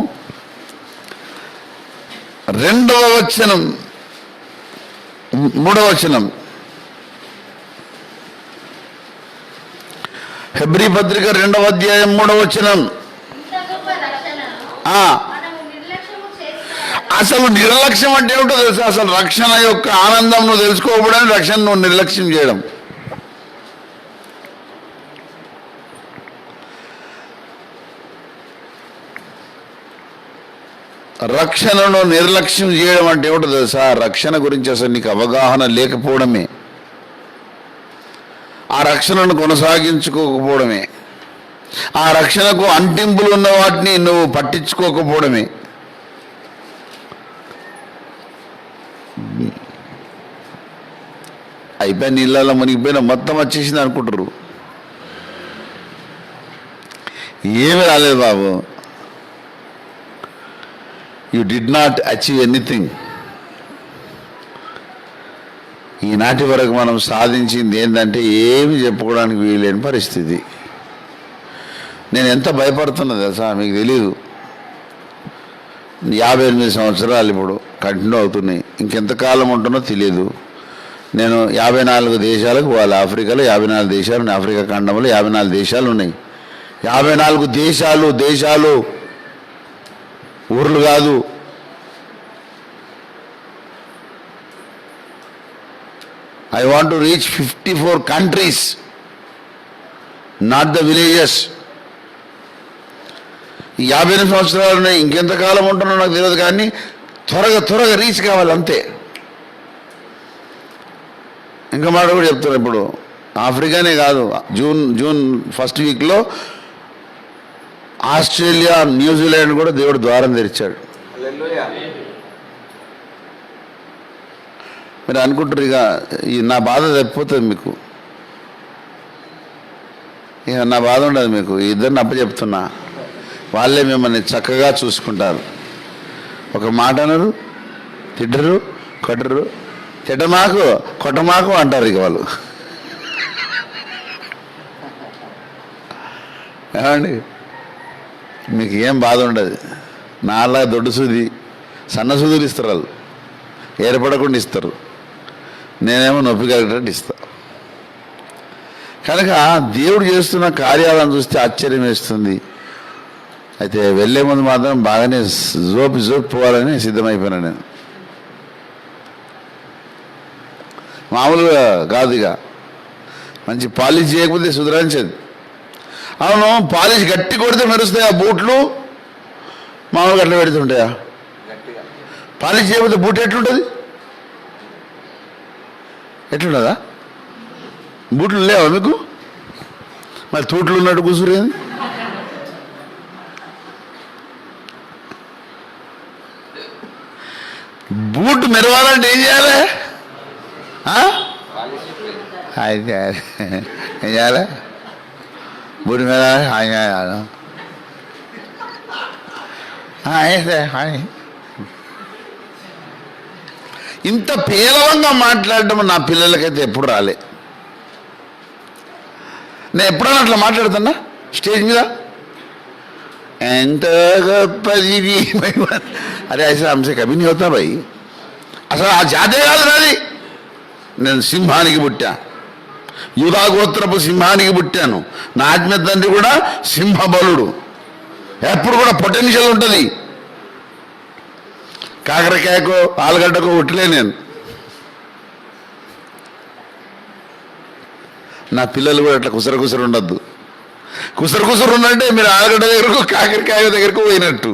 2వ వచనం 3వ వచనం. హెబ్రీ పత్రిక 2వ అధ్యాయం 3వ వచనం. అసలు నిర్లక్ష్యం అంటే ఏమిటో తెలుసా? అసలు రక్షణ యొక్క ఆనందం నువ్వు తెలుసుకోకపోవడానికి రక్షణ నువ్వు నిర్లక్ష్యం చేయడం. రక్షణను నిర్లక్ష్యం చేయడం అంటే ఏమిటో తెలుసా? రక్షణ గురించి అసలు నీకు అవగాహన లేకపోవడమే, ఆ రక్షణను కొనసాగించుకోకపోవడమే, ఆ రక్షణకు అంటింపులు ఉన్న వాటిని నువ్వు పట్టించుకోకపోవడమే. అయిపోయి నీళ్ళలో మునిగిపోయినా మొత్తం వచ్చేసింది అనుకుంటారు. ఏమీ రాలేదు బాబు. You did not achieve anything. ఈనాటి వరకు మనం సాధించింది ఏంటంటే ఏమి చెప్పుకోవడానికి వీలేని పరిస్థితి. నేను ఎంత భయపడుతున్నా తెలుసా, మీకు తెలీదు. 58 సంవత్సరాలు ఇప్పుడు కంటిన్యూ అవుతున్నాయి. ఇంకెంతకాలం ఉంటుందో తెలియదు. నేను 54 దేశాలకు పోవాలి. ఆఫ్రికాలో 54 దేశాలు ఉన్నాయి. ఆఫ్రికా ఖండంలో 54 దేశాలు ఉన్నాయి. 54 దేశాలు ఊర్లు కాదు. I want to reach 54 countries, not the villages. 58 సంవత్సరాలు ఉన్నాయి. ఇంకెంతకాలం ఉంటున్నా నాకు తెలియదు, కానీ త్వరగా రీచ్ కావాలి అంతే. ఇంకా మాట కూడా చెప్తాను. ఇప్పుడు ఆఫ్రికానే కాదు, జూన్ ఫస్ట్ వీక్లో ఆస్ట్రేలియా, న్యూజిలాండ్ కూడా దేవుడు ద్వారం తెరిచాడు. హల్లెలూయా. మీరు అనుకుంటారు ఇక నా బాధ తప్పిపోతుంది మీకు, ఇక నా బాధ ఉండదు మీకు. ఇద్దరిని అప్పచెప్తున్నా, వాళ్ళే మిమ్మల్ని చక్కగా చూసుకుంటారు. ఒక మాట అనరు, తిట్టరు, కొట్టరు. తిట్టమాకు కొట్టమాకు అంటారు ఇక వాళ్ళు. ఏమండి, మీకు ఏం బాధ ఉండదు. నాలా దొడ్డు సూది, సన్న సూదులు ఇస్తారు వాళ్ళు, ఏర్పడకుండా ఇస్తారు. నేనేమో నొప్పి కలిగేటట్టు ఇస్తా. కనుక దేవుడు చేస్తున్న కార్యాలను చూస్తే ఆశ్చర్యం వేస్తుంది. అయితే వెళ్ళే ముందు మాత్రం బాగానే జోపి పోవాలని సిద్ధమైపోయినా నేను. మామూలుగా కాదు, ఇక మంచి పాలిష్ చేయకపోతే సుధరించేది. అవును, పాలిష్ గట్టి కొడితే మెరుస్తాయి ఆ బూట్లు, మామూలుగా అట్లా పెడుతుంటాయా? పాలిష్ చేయకపోతే బూట్ ఎట్లుంటుంది? ఎట్లుండదా? బూట్లు లేవా మీకు? మరి తూట్లు ఉన్నట్టు కూసురేది? బూట్ మెరవాలంటే ఏం చేయాలి? ఏం చేయాలి? బూట్ మెరవాలి. ఇంత పేలవంగా మాట్లాడడం నా పిల్లలకైతే ఎప్పుడు రాలే. నేను ఎప్పుడన్నా అట్లా మాట్లాడుతున్నా స్టేజ్ మీద? ఎంత గొప్పది! అరే అసలు హంసే కభీ नहीं होता भाई. అసలు ఆ జాతే కాదు నాది. నేను సింహానికి పుట్టా, యూదా గోత్రపు సింహానికి పుట్టాను. నా ఆత్మీయ తండ్రి కూడా సింహబలుడు. ఎప్పుడు కూడా పొటెన్షియల్ ఉంటుంది. కాకరకాయకో ఆలుగడ్డకో ఉట్టలే నేను. నా పిల్లలు కూడా అట్లా కుసరు ఉండద్దు. కుసరు ఉన్నట్టే మీరు ఆలుగడ్డ దగ్గరకు కాకరకాయ దగ్గరకు పోయినట్టు.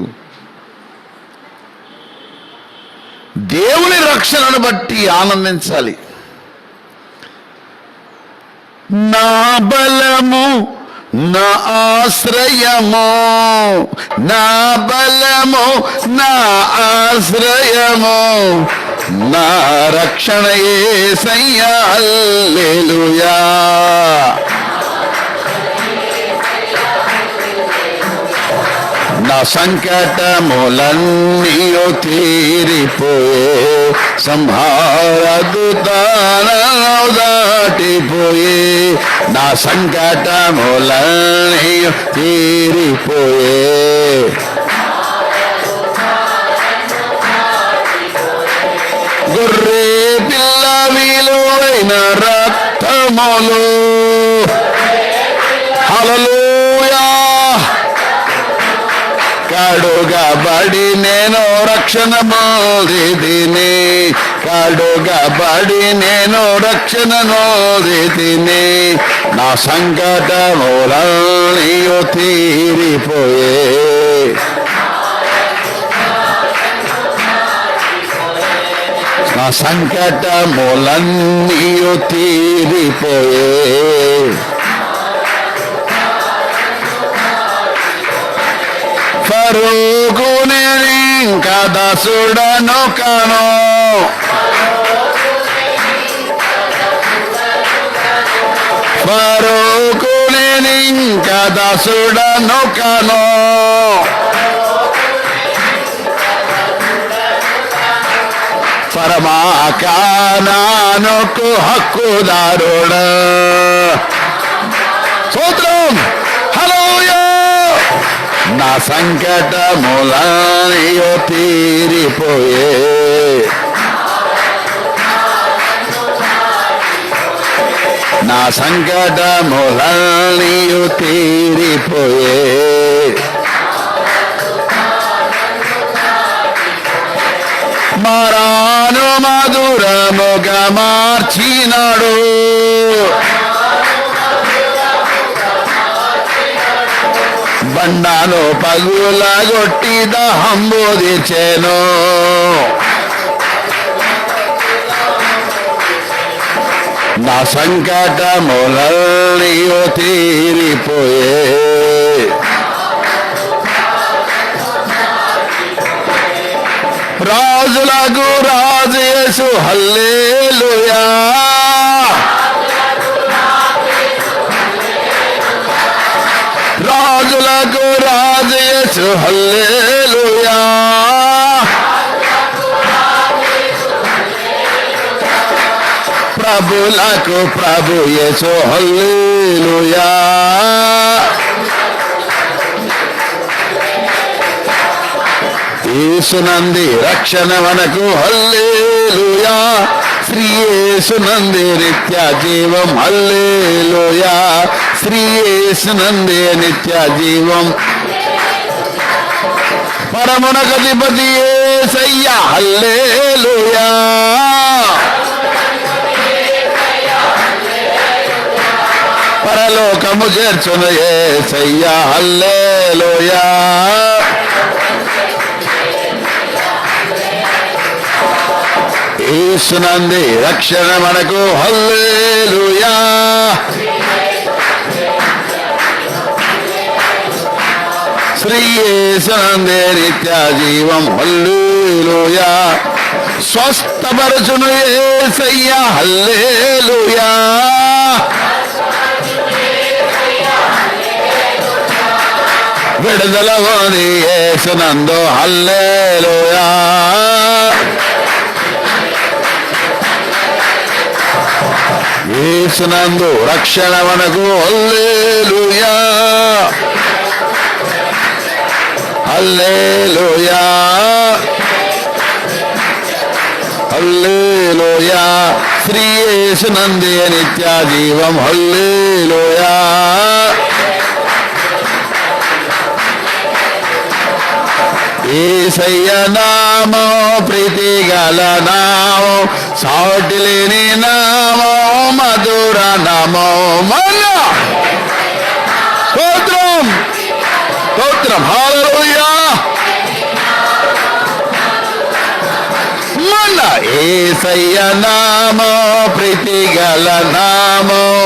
దేవుని రక్షణను బట్టి ఆనందించాలి. నా బలము, నా ఆశ్రయము, నా బలము, నా ఆశ్రయము, నా రక్షణ యేసయ్యా. హల్లెలూయా. నా సంకటములన్నీయు తీరిపోయే, సంహారదుతాలను దాటిపోయే. నా సంకటములన్నీయు తీరిపోయే. గొర్రె పిల్ల విలువైన రక్తములు, హల్లెలూయా, కడుగబడి నేను రక్షణ పొందితిని, కడుగబడి నేను రక్షణ పొందితిని. నా సంకటములన్నీయు తీరిపోయే. నా సంకటములన్నీయు తీరిపోయే. ఫరోకు నేను ఇంకా దాసుడను కాను, ఫరోకు నేను ఇంకా దాసుడను కాను. పరమాకానానుకు హక్కుదారుడు. స్తోత్రం. హల్లెలూయా. నా సంకటములనియో తీరిపోయే, నా సంకటములనియో తీరిపోయే, మరాను మధురముగా మార్చినాడు, బండాను పగులగొట్టి దహంబు తీర్చెను. నా సంకటములనియో తీరిపోయే, రాజులకు రాజు యేసు హల్లెలూయా. రాజులకు రాజు యేసు హల్లెలూయా. ప్రభులకు ప్రభు యేసు హల్లెలూయా. యేసునంది రక్షణ మనకు హల్లెలూయా. శ్రీ యేసునంది నిత్య జీవం హల్లెలూయా. శ్రీ యేసునంది నిత్య జీవం. పరమునకధిపతి యేసయ్య హల్లెలూయా. పరలోకము చేర్చును యేసయ్య హల్లెలూయా. యేసునంది రక్షణ మనకు హల్లెలూయా. శ్రీ యేసునంది నిత్య జీవం హల్లెలూయా. స్వస్థపరచును యేసయ్య హల్లెలూయా. విడుదల పొంది యేసునందు హల్లెలూయా. యేసునందు రక్షణ మనకు హల్లెలూయా. హల్లెలూయా. హల్లెలూయా. శ్రీ యేసునందే నిత్య జీవం హల్లెలూయా. యేసయ్య నామం ప్రీతి గల నామం, సాటి లేని నామం, మధుర నామం. మన స్తోత్రం. స్తోత్రం. హల్లెలూయా. మన యేసయ్య నామం ప్రీతి గల నామం,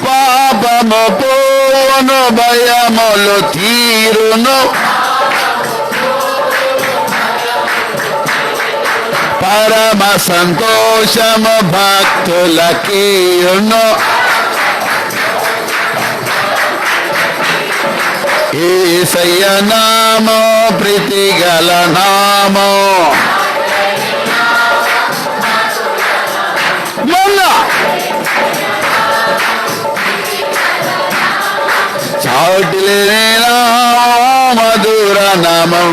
పాపము పోవును, భయములు తీరును, పరమ సంతోషము భక్తులకీయును. యేసయ్య నామం ప్రీతి గల నామం. సాటి లేని నామం, మధుర నామం,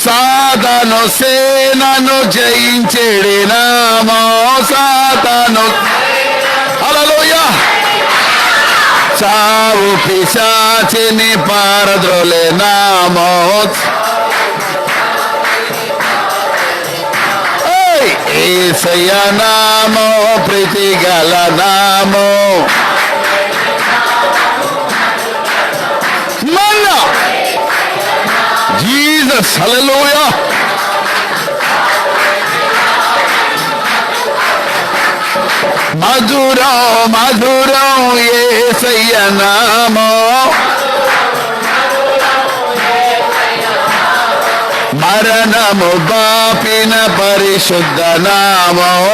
సాతాను సేనను జయించెడి నామం. సాతాను హల్లెలూయా. చావు పిశాచిని పారద్రోలే నామం. యేసయ్య నామం ప్రీతి గల నామం. జీసస్ హల్లెలూయా. మధురం మధురం యేసయ్య నామం. మరణము బాపిన పరిశుద్ధ నామం.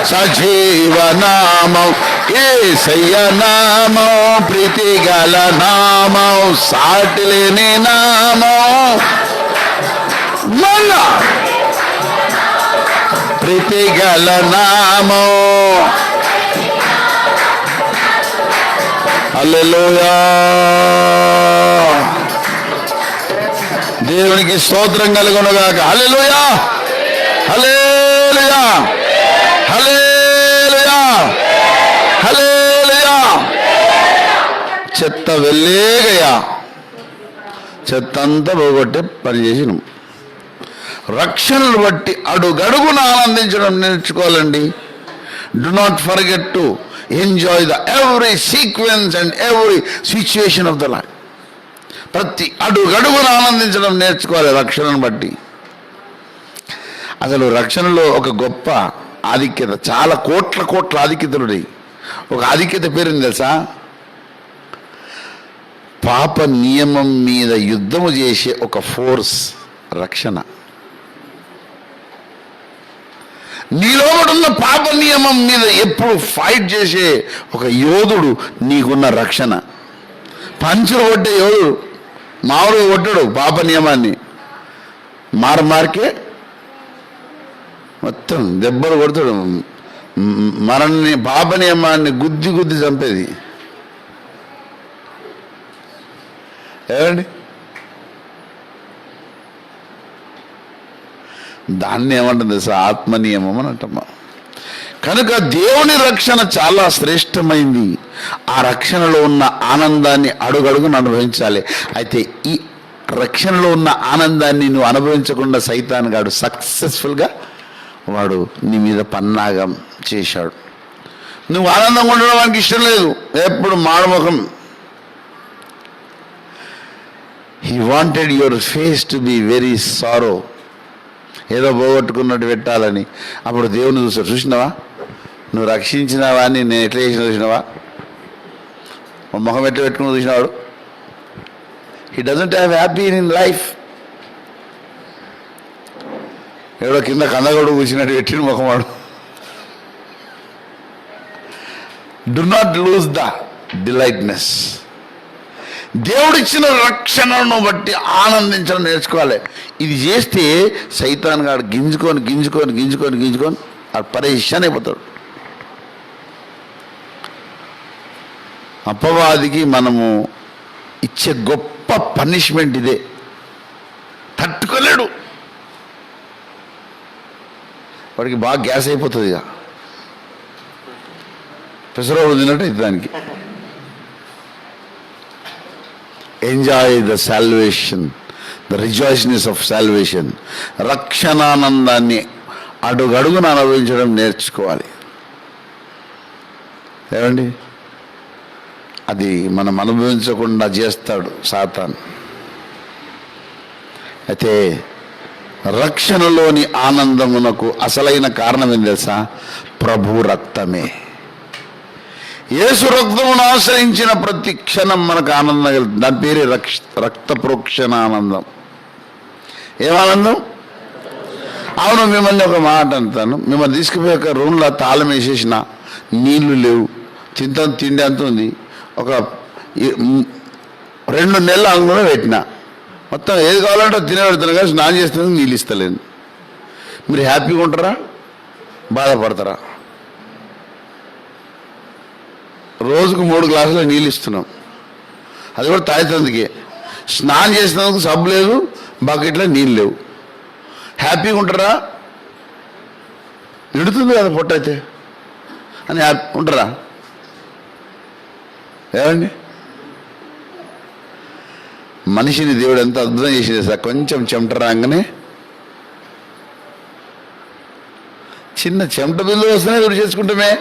సజీవ నామం యేసయ్య నామం ప్రీతి గల నామం, సాటి లేని నామం, మళ్ళా ప్రీతి గల నామం. హల్లెలూయా, దేవునికి స్తోత్రం కలుగునుగాక. హల్లెలూయా, హల్లెలూయా, హల్లెలూయా, హల్లెలూయా. చెత్త వెళ్ళేగయా, చెత్త అంతా పోగొట్టే పని చేసినాం. రక్షణను బట్టి అడుగడుగున ఆనందించడం నేర్చుకోవాలండి. Do not forget to enjoy the every sequence and every situation of the life. ప్రతి అడుగడుగున ఆనందించడం నేర్చుకోవాలి రక్షణను బట్టి. అసలు రక్షణలో ఒక గొప్ప ఆధిక్యత, చాలా కోట్ల ఆధిక్యతలు ఉన్నాయి. ఒక ఆధిక్యత పేరుంది తెలుసా? పాప నియమం మీద యుద్ధము చేసే ఒక ఫోర్స్ రక్షణ. నీలోబడున్న పాప నియమం మీద ఎప్పుడు ఫైట్ చేసే ఒక యోధుడు నీకున్న రక్షణ. పంచులు కొట్టే యోధుడు మామూలుగా కొట్టాడు పాప నియమాన్ని, మార్కే మొత్తం దెబ్బలు కొడతాడు. మనల్ని పాప నియమాన్ని గుద్ది చంపేది ఏమండి? దాన్ని ఏమంటుంది సార్? ఆత్మ నియమం అని అంటమ్మా. కనుక దేవుని రక్షణ చాలా శ్రేష్టమైంది. ఆ రక్షణలో ఉన్న ఆనందాన్ని అడుగడుగును అనుభవించాలి. అయితే ఈ రక్షణలో ఉన్న ఆనందాన్ని నువ్వు అనుభవించకుండా సైతాన్ గాడు సక్సెస్ఫుల్గా వాడు నీ మీద పన్నాగం చేశాడు. నువ్వు ఆనందంగా ఉండడం వానికి ఇష్టం లేదు, ఎప్పుడు మాడముఖం. He wanted your face to be very sorrow. ఏదో పోగొట్టుకున్నట్టు పెట్టాలని. అప్పుడు దేవుని చూసినావా, నువ్వు రక్షించినావా అని నేను ఎట్లా చేసిన చూసినావా, ముఖం ఎట్లా పెట్టుకుని చూసినావాడు. He doesn't have happy in life. ఎవడో కింద కందగొడు కూర్చున్నట్టు పెట్టిన ముఖం వాడు. Do not lose the delightness. దేవుడిచ్చిన రక్షణను బట్టి ఆనందించడం నేర్చుకోవాలి. ఇది చేస్తే సైతాన్ గాడు గింజుకొని ఆ పరేషాన్ అయిపోతాడు. అపవాదికి మనము ఇచ్చే గొప్ప పనిష్మెంట్ ఇదే. తట్టుకోలేడు, వాడికి బాగా గ్యాస్ అయిపోతుంది. ఇక పెసరవాడు తిన్నట్టు అయితే దానికి. Enjoy the salvation, the rejoiceness of salvation. రక్షణానందాన్ని అడుగడుగున అనుభవించడం నేర్చుకోవాలి. ఏమండి? అది మనం అనుభవించకుండా చేస్తాడు సాతాన్. అయితే రక్షణలోని ఆనందమునకు అసలైన కారణం ఏం తెలుసా? ప్రభు రక్తమే. యేసు రక్తమును ఆశ్రయించిన ప్రతి క్షణం మనకు ఆనందం కలుగుతుంది. దాని పేరే రక్త ప్రోక్షణ ఆనందం. ఏమానందం? అవును, మిమ్మల్ని ఒక మాట అంటాను. మిమ్మల్ని తీసుకుపోయి ఒక రూమ్లో తాళం వేసేసిన, నీళ్లు లేవు, తిండి అంత ఉంది. ఒక 2 నెలలు అందులో పెట్టిన, మొత్తం ఏది కావాలంటే తినబెడతాను కానీ స్నానం చేస్తున్నందుకు నీళ్ళు ఇస్తలేను. మీరు హ్యాపీగా ఉంటారా, బాధపడతారా? రోజుకు 3 గ్లాసులు నీళ్ళు ఇస్తున్నాం, అది కూడా తాగుతందుకే. స్నానం చేసినందుకు సబ్బు లేదు, బకెట్లో నీళ్ళు లేవు. హ్యాపీగా ఉంటారా? నిడుతుంది కదా పొట్ట అయితే అని హ్యాపీ ఉంటారా? ఏమండి? మనిషిని దేవుడు ఎంత అద్భుతం చేసేది సార్. కొంచెం చెమట రాగానే, చిన్న చెమట బిల్లు వస్తేనే రుచి చేసుకుంటామే.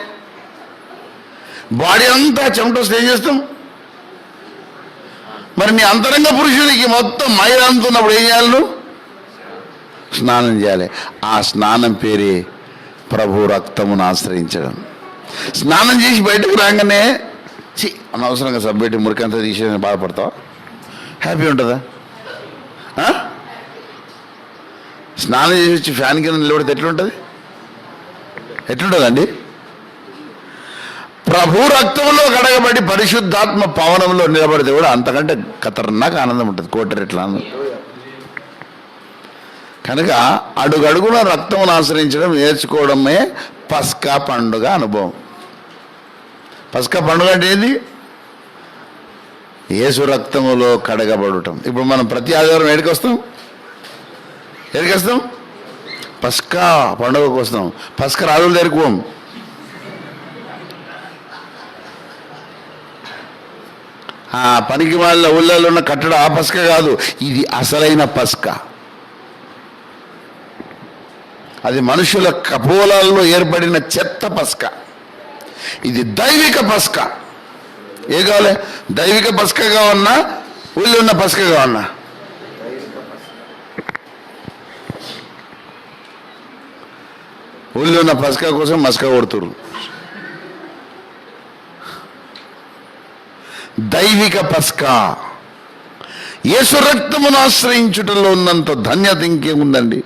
బాడీ అంతా చెమట వస్తే ఏం చేస్తాం? మరి నీ అంతరంగ పురుషునికి మొత్తం మైలు అంతున్నప్పుడు ఏం చేయాలి? నువ్వు స్నానం చేయాలి. ఆ స్నానం పేరే ప్రభు రక్తమును ఆశ్రయించడం. స్నానం చేసి బయటకు రాగానే అనవసరంగా సబ్బెట్టి మురికంతా తీసేసి బాధపడతావా? హ్యాపీ ఉంటుందా? స్నానం చేసి వచ్చి ఫ్యాన్ కింద నిలబడితే ఎట్లుంటుందండి? ప్రభు రక్తంలో కడగబడి పరిశుద్ధాత్మ పవనంలో నిలబడితే కూడా అంతకంటే ఖతర్నాక్ ఆనందం ఉంటుంది, కోటి రెట్ల ఆనందం. కనుక అడుగడుగున రక్తమును ఆశ్రయించడం నేర్చుకోవడమే పస్కా పండుగ అనుభవం. పస్కా పండుగ అంటే ఏంది? యేసు రక్తములో కడగబడటం. ఇప్పుడు మనం ప్రతి ఆదివారం ఎక్కడికి వస్తాం? పస్కా పండుగకు వస్తాం. పస్కా రాజుల దగ్గరికి పోం. పనికి వాళ్ళ ఊళ్ళలో ఉన్న కట్టడం ఆ పస్కా కాదు, ఇది అసలైన పస్కా. అది మనుషుల కపోలాల్లో ఏర్పడిన చెత్త పస్కా. ఇది దైవిక పస్కా. ఏ కావాలి? దైవిక పస్కగా ఉన్నా, ఊళ్ళో ఉన్న పస్కగా ఉన్నా. ఊళ్ళో ఉన్న పస్కా కోసం మస్కా కొడుతురు. దైవిక పస్కా. యేసు రక్తమును ఆశ్రయించుటలో ఉన్నంత ధన్యత ఇంకేముందండి?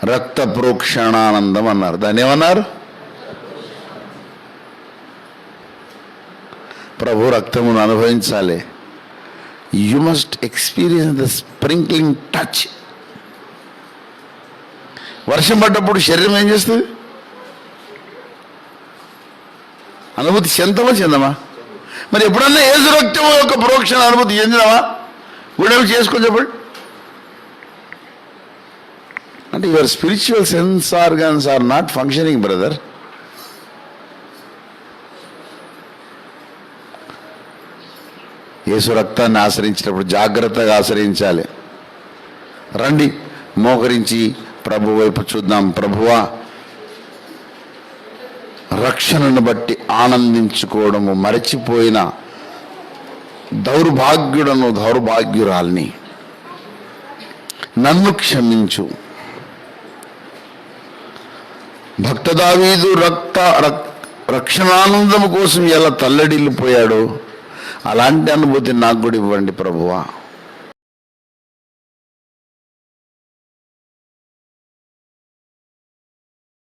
రక్త ప్రోక్షణానందం అన్నారు. దాన్ని ఏమన్నారు? ప్రభు రక్తమును అనుభవించాలి. You must experience the sprinkling touch. వర్షం పడ్డప్పుడు శరీరం ఏం చేస్తుంది? అనుభూతి చెందమా? మరి ఎప్పుడన్నా యేసు రక్తము యొక్క ప్రోక్షణ అనుభూతి చెందినవా? గుడెలు చేసుకొని చెప్పండి. అంటే your spiritual sense organs are not functioning brother. Yesu రక్తాన్ని ఆశ్రయించినప్పుడు జాగ్రత్తగా ఆశ్రయించాలి. రండి మోకరించి ప్రభు వైపు చూద్దాం. ప్రభువా, రక్షణను బట్టి ఆనందించుకోవడము మరచిపోయిన దౌర్భాగ్యురాల్ని నన్ను క్షమించు. భక్త దావీదు రక్షణానందము కోసం ఎలా తల్లడిల్లిపోయాడో అలాంటి అనుభూతి నాకు కూడా ఇవ్వండి ప్రభువా.